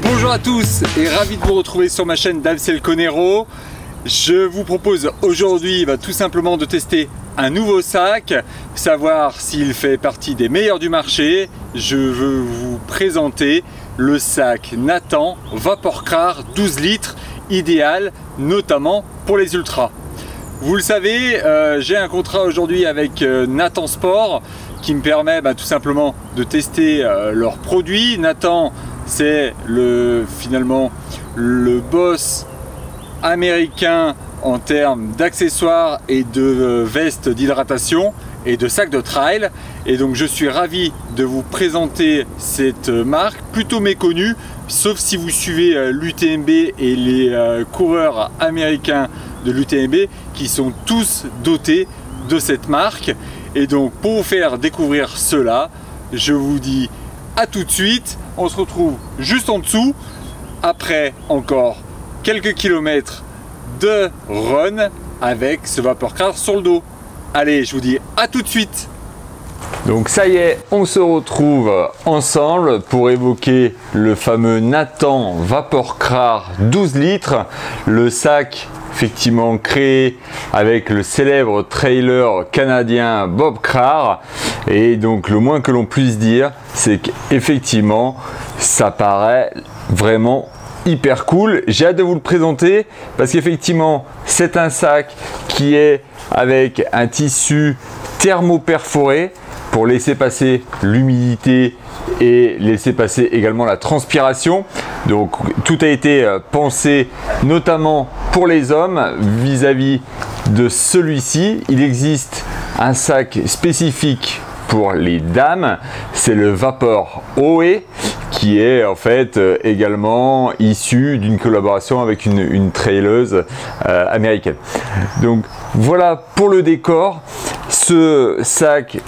Bonjour à tous et ravi de vous retrouver sur ma chaîne d'Alcel Conero. Je vous propose aujourd'hui tout simplement de tester un nouveau sac, savoir s'il fait partie des meilleurs du marché. Je veux vous présenter le sac Nathan Vaporcrar 12 litres, idéal notamment pour les ultras. Vous le savez, j'ai un contrat aujourd'hui avec Nathan Sport qui me permet tout simplement de tester leurs produits. Nathan, c'est finalement le boss américain en termes d'accessoires et de vestes d'hydratation et de sacs de trail, et donc je suis ravi de vous présenter cette marque plutôt méconnue, sauf si vous suivez l'UTMB et les coureurs américains de l'UTMB qui sont tous dotés de cette marque. Et donc pour vous faire découvrir cela, je vous dis à tout de suite. On se retrouve juste en dessous après encore quelques kilomètres de run avec ce Vaporcrar sur le dos. Allez, je vous dis à tout de suite. Donc ça y est, on se retrouve ensemble pour évoquer le fameux Nathan Vaporcrar 12 litres, le sac effectivement créé avec le célèbre trailer canadien Bob Crar. Et donc le moins que l'on puisse dire, c'est qu'effectivement ça paraît vraiment hyper cool. J'ai hâte de vous le présenter parce qu'effectivement c'est un sac qui est avec un tissu thermoperforé pour laisser passer l'humidité et laisser passer également la transpiration. Donc tout a été pensé notamment pour les hommes vis-à-vis de celui-ci. Il existe un sac spécifique pour les dames, c'est le Vapor OE, qui est en fait également issu d'une collaboration avec une traileuse américaine. Donc voilà pour le décor. Ce sac,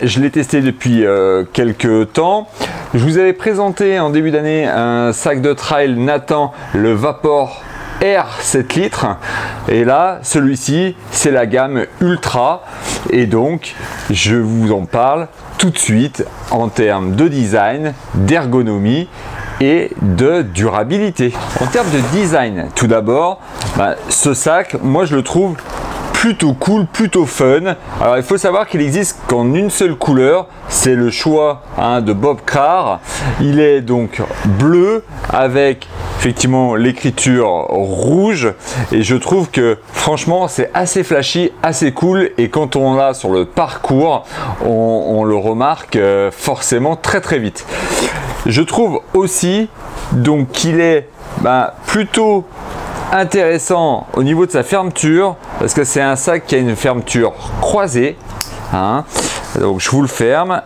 je l'ai testé depuis quelques temps. Je vous avais présenté en début d'année un sac de trail Nathan, le Vapor Air 7 litres, et là celui-ci c'est la gamme Ultra, et donc je vous en parle tout de suite en termes de design, d'ergonomie et de durabilité. En termes de design, tout d'abord, ce sac, moi je le trouve plutôt cool, plutôt fun. Alors il faut savoir qu'il existe qu'en une seule couleur, c'est le choix de Bob Crar. Il est donc bleu avec effectivement l'écriture rouge, et je trouve que franchement c'est assez flashy, assez cool, et quand on l'a sur le parcours, on le remarque forcément très vite. Je trouve aussi donc qu'il est plutôt intéressant au niveau de sa fermeture, parce que c'est un sac qui a une fermeture croisée, donc je vous le ferme,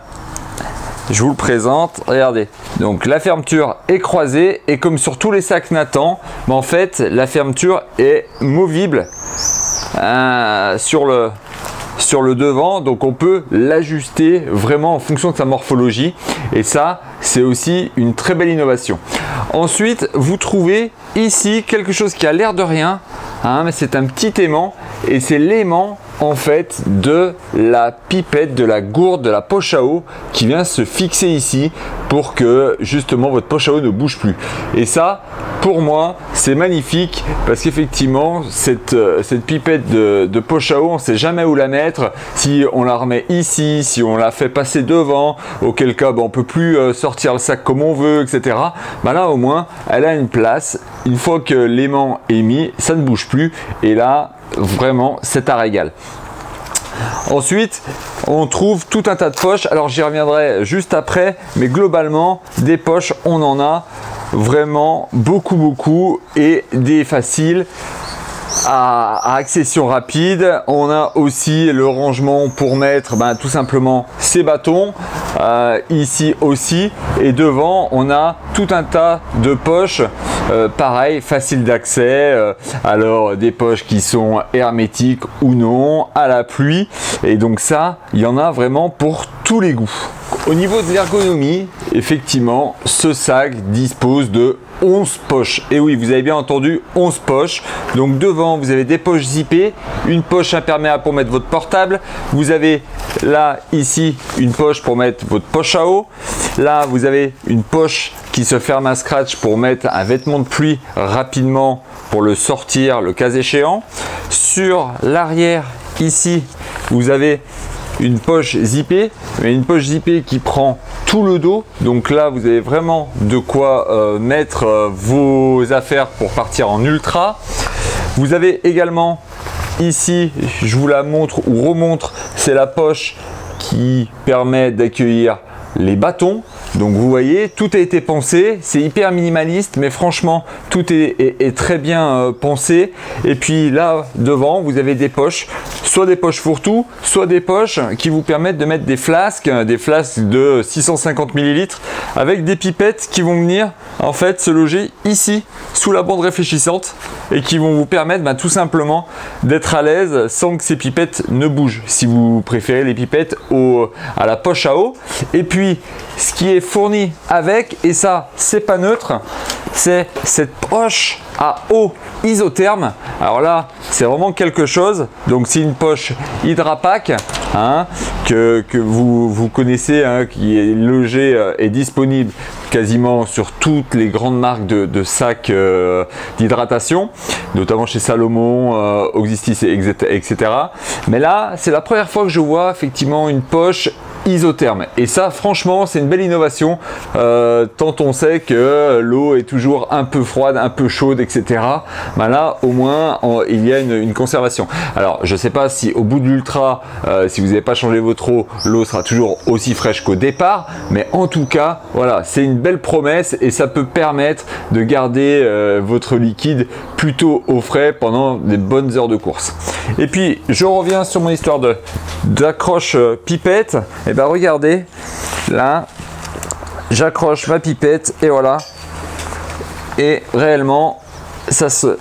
je vous le présente, regardez. Donc la fermeture est croisée, et comme sur tous les sacs Nathan, en fait la fermeture est movible sur le devant, donc on peut l'ajuster vraiment en fonction de sa morphologie, et ça c'est aussi une très belle innovation. Ensuite vous trouvez ici quelque chose qui a l'air de rien, mais c'est un petit aimant, et c'est l'aimant en fait de la pipette, de la gourde, de la poche à eau qui vient se fixer ici pour que justement votre poche à eau ne bouge plus. Et ça, pour moi, c'est magnifique, parce qu'effectivement cette pipette de poche à eau, on ne sait jamais où la mettre, si on la remet ici, si on la fait passer devant, auquel cas on ne peut plus sortir le sac comme on veut, etc. Là au moins elle a une place, une fois que l'aimant est mis, ça ne bouge plus, et là vraiment c'est un régal. Ensuite on trouve tout un tas de poches, alors j'y reviendrai juste après, mais globalement des poches on en a vraiment beaucoup, et des faciles à accession rapide. On a aussi le rangement pour mettre tout simplement ses bâtons, ici aussi, et devant on a tout un tas de poches, pareil, facile d'accès, alors des poches qui sont hermétiques ou non, à la pluie, et donc ça il y en a vraiment pour tous les goûts. Au niveau de l'ergonomie, effectivement, ce sac dispose de 11 poches. Et oui, vous avez bien entendu, 11 poches. Donc devant, vous avez des poches zippées, une poche imperméable pour mettre votre portable. Vous avez là, ici, une poche pour mettre votre poche à eau. Là, vous avez une poche qui se ferme à scratch pour mettre un vêtement de pluie rapidement pour le sortir le cas échéant. Sur l'arrière, ici, vous avez une poche zippée, mais une poche zippée qui prend tout le dos. Donc là, vous avez vraiment de quoi mettre vos affaires pour partir en ultra. Vous avez également ici, je vous la montre ou remontre, c'est la poche qui permet d'accueillir les bâtons. Donc vous voyez, tout a été pensé, c'est hyper minimaliste, mais franchement, tout est très bien pensé. Et puis là, devant, vous avez des poches, soit des poches fourre-tout, soit des poches qui vous permettent de mettre des flasques de 650 ml avec des pipettes qui vont venir en fait se loger ici, sous la bande réfléchissante, et qui vont vous permettre tout simplement d'être à l'aise sans que ces pipettes ne bougent, si vous préférez les pipettes à la poche à eau. Et puis, ce qui est fourni avec, et ça c'est pas neutre, c'est cette poche à eau isotherme. Alors là, c'est vraiment quelque chose. Donc c'est une poche Hydrapack que vous connaissez, qui est logée et disponible quasiment sur toutes les grandes marques de sacs d'hydratation, notamment chez Salomon, Oxystis, etc. Mais là, c'est la première fois que je vois effectivement une poche isotherme, et ça franchement c'est une belle innovation, tant on sait que l'eau est toujours un peu froide, un peu chaude, etc. Là au moins il y a une conservation. Alors je sais pas si au bout de l'ultra, si vous n'avez pas changé votre eau, l'eau sera toujours aussi fraîche qu'au départ, mais en tout cas voilà, c'est une belle promesse et ça peut permettre de garder votre liquide plutôt au frais pendant des bonnes heures de course. Et puis je reviens sur mon histoire d'accroche pipette. Et ben regardez, là j'accroche ma pipette et voilà, et réellement ça se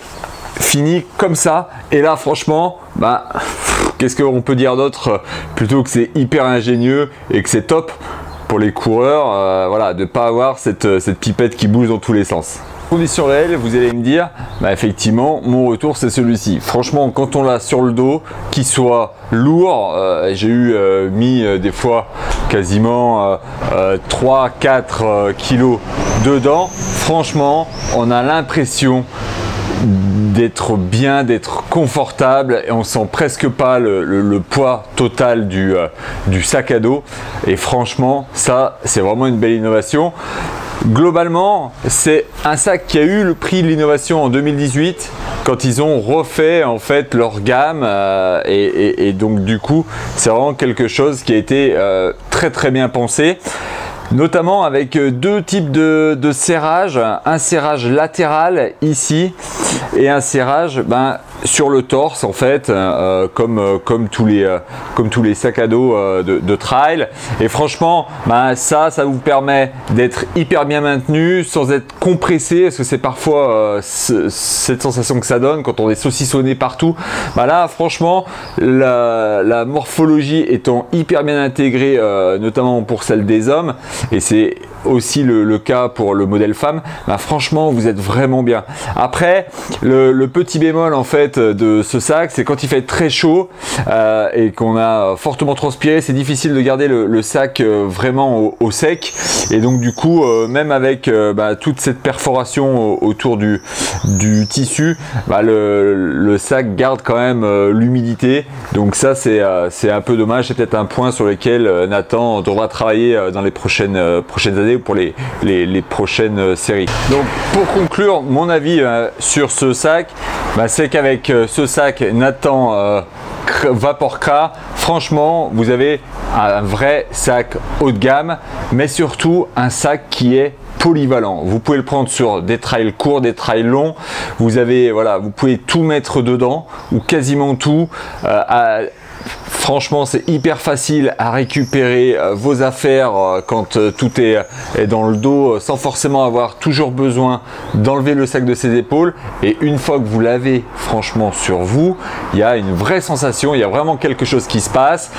finit comme ça. Et là franchement, qu'est-ce qu'on peut dire d'autre plutôt que c'est hyper ingénieux et que c'est top pour les coureurs, voilà, de ne pas avoir cette pipette qui bouge dans tous les sens. Conditions réelles, vous allez me dire, effectivement, mon retour c'est celui-ci. Franchement, quand on l'a sur le dos, qu'il soit lourd, j'ai eu mis des fois quasiment 3-4 kilos dedans. Franchement, on a l'impression d'être bien, d'être confortable, et on sent presque pas le poids total du sac à dos. Et franchement, ça, c'est vraiment une belle innovation. Globalement, c'est un sac qui a eu le prix de l'innovation en 2018 quand ils ont refait en fait leur gamme, et donc du coup c'est vraiment quelque chose qui a été très bien pensé, notamment avec deux types de serrage, un serrage latéral ici et un serrage sur le torse en fait, comme tous les sacs à dos de trail. Et franchement, ça vous permet d'être hyper bien maintenu sans être compressé, parce que c'est parfois cette sensation que ça donne quand on est saucissonné partout. Là franchement, la morphologie étant hyper bien intégrée, notamment pour celle des hommes, et c'est aussi le cas pour le modèle femme, franchement vous êtes vraiment bien. Après, le petit bémol en fait de ce sac, c'est quand il fait très chaud et qu'on a fortement transpiré, c'est difficile de garder le sac vraiment au sec, et donc du coup même avec toute cette perforation autour du tissu, le sac garde quand même l'humidité. Donc ça c'est un peu dommage, c'est peut-être un point sur lequel Nathan devra travailler dans les prochaines années, pour les prochaines séries. Donc pour conclure mon avis sur ce sac, c'est qu'avec ce sac Nathan Vaporcra, franchement vous avez un vrai sac haut de gamme, mais surtout un sac qui est polyvalent. Vous pouvez le prendre sur des trails courts, des trails longs. Vous avez, voilà, vous pouvez tout mettre dedans, ou quasiment tout. Franchement, c'est hyper facile à récupérer vos affaires quand tout est dans le dos sans forcément avoir toujours besoin d'enlever le sac de ses épaules. Et une fois que vous l'avez franchement sur vous, il y a une vraie sensation, il y a vraiment quelque chose qui se passe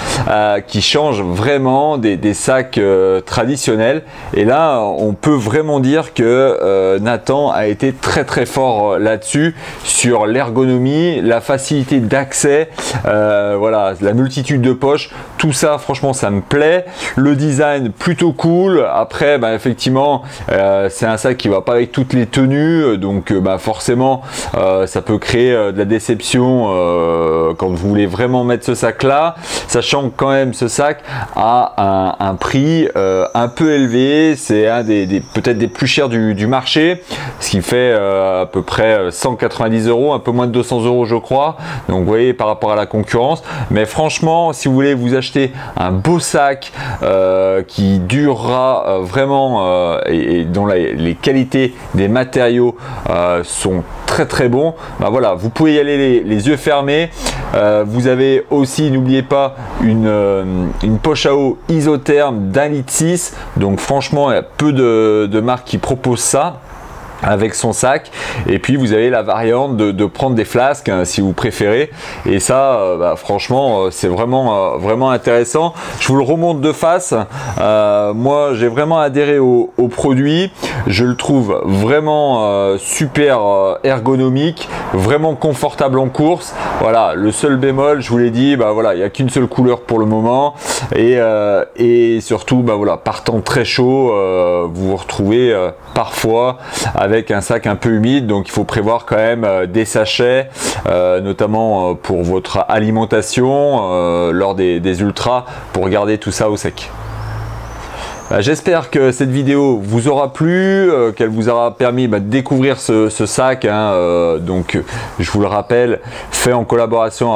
qui change vraiment des sacs traditionnels. Et là, on peut vraiment dire que Nathan a été très fort là-dessus, sur l'ergonomie, la facilité d'accès, voilà, la multitude de poches, tout ça franchement ça me plaît. Le design plutôt cool. Après effectivement c'est un sac qui va pas avec toutes les tenues, donc forcément ça peut créer de la déception quand vous voulez vraiment mettre ce sac là, sachant que quand même ce sac a un prix un peu élevé. C'est un peut-être des plus chers du marché, ce qui fait à peu près 190 €, un peu moins de 200 € je crois, donc vous voyez par rapport à la concurrence. Mais franchement, si vous voulez vous acheter un beau sac qui durera vraiment et dont les qualités des matériaux sont très bons, voilà, vous pouvez y aller les yeux fermés. Vous avez aussi, n'oubliez pas, une poche à eau isotherme d'1,6 litre, donc franchement il y a peu de marques qui proposent ça avec son sac. Et puis vous avez la variante de prendre des flasques hein, si vous préférez, et ça franchement c'est vraiment intéressant. Je vous le remonte de face. Moi j'ai vraiment adhéré au produit, je le trouve vraiment super ergonomique, vraiment confortable en course. Voilà, le seul bémol, je vous l'ai dit, voilà, il n'y a qu'une seule couleur pour le moment, et surtout voilà, partant très chaud, vous vous retrouvez parfois avec un sac un peu humide, donc il faut prévoir quand même des sachets, notamment pour votre alimentation lors des ultras, pour garder tout ça au sec. J'espère que cette vidéo vous aura plu, qu'elle vous aura permis de découvrir ce sac, hein, donc je vous le rappelle, fait en collaboration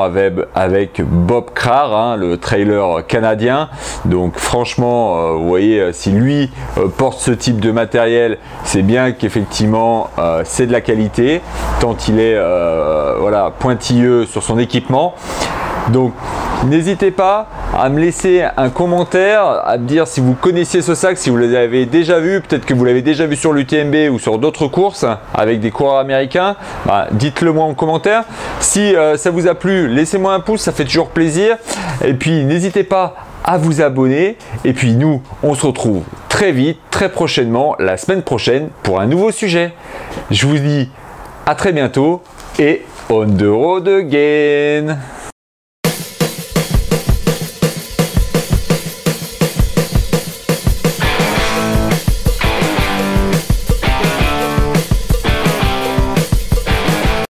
avec Bob Crare, hein, le trailer canadien. Donc franchement, vous voyez, si lui porte ce type de matériel, c'est bien qu'effectivement c'est de la qualité, tant il est voilà, pointilleux sur son équipement. Donc n'hésitez pas à me laisser un commentaire, à me dire si vous connaissiez ce sac, si vous l'avez déjà vu, peut-être que vous l'avez déjà vu sur l'UTMB ou sur d'autres courses avec des coureurs américains. Dites-le moi en commentaire. Si ça vous a plu, laissez-moi un pouce, ça fait toujours plaisir. Et puis n'hésitez pas à vous abonner. Et puis nous, on se retrouve très vite, très prochainement, la semaine prochaine pour un nouveau sujet. Je vous dis à très bientôt et on the road again.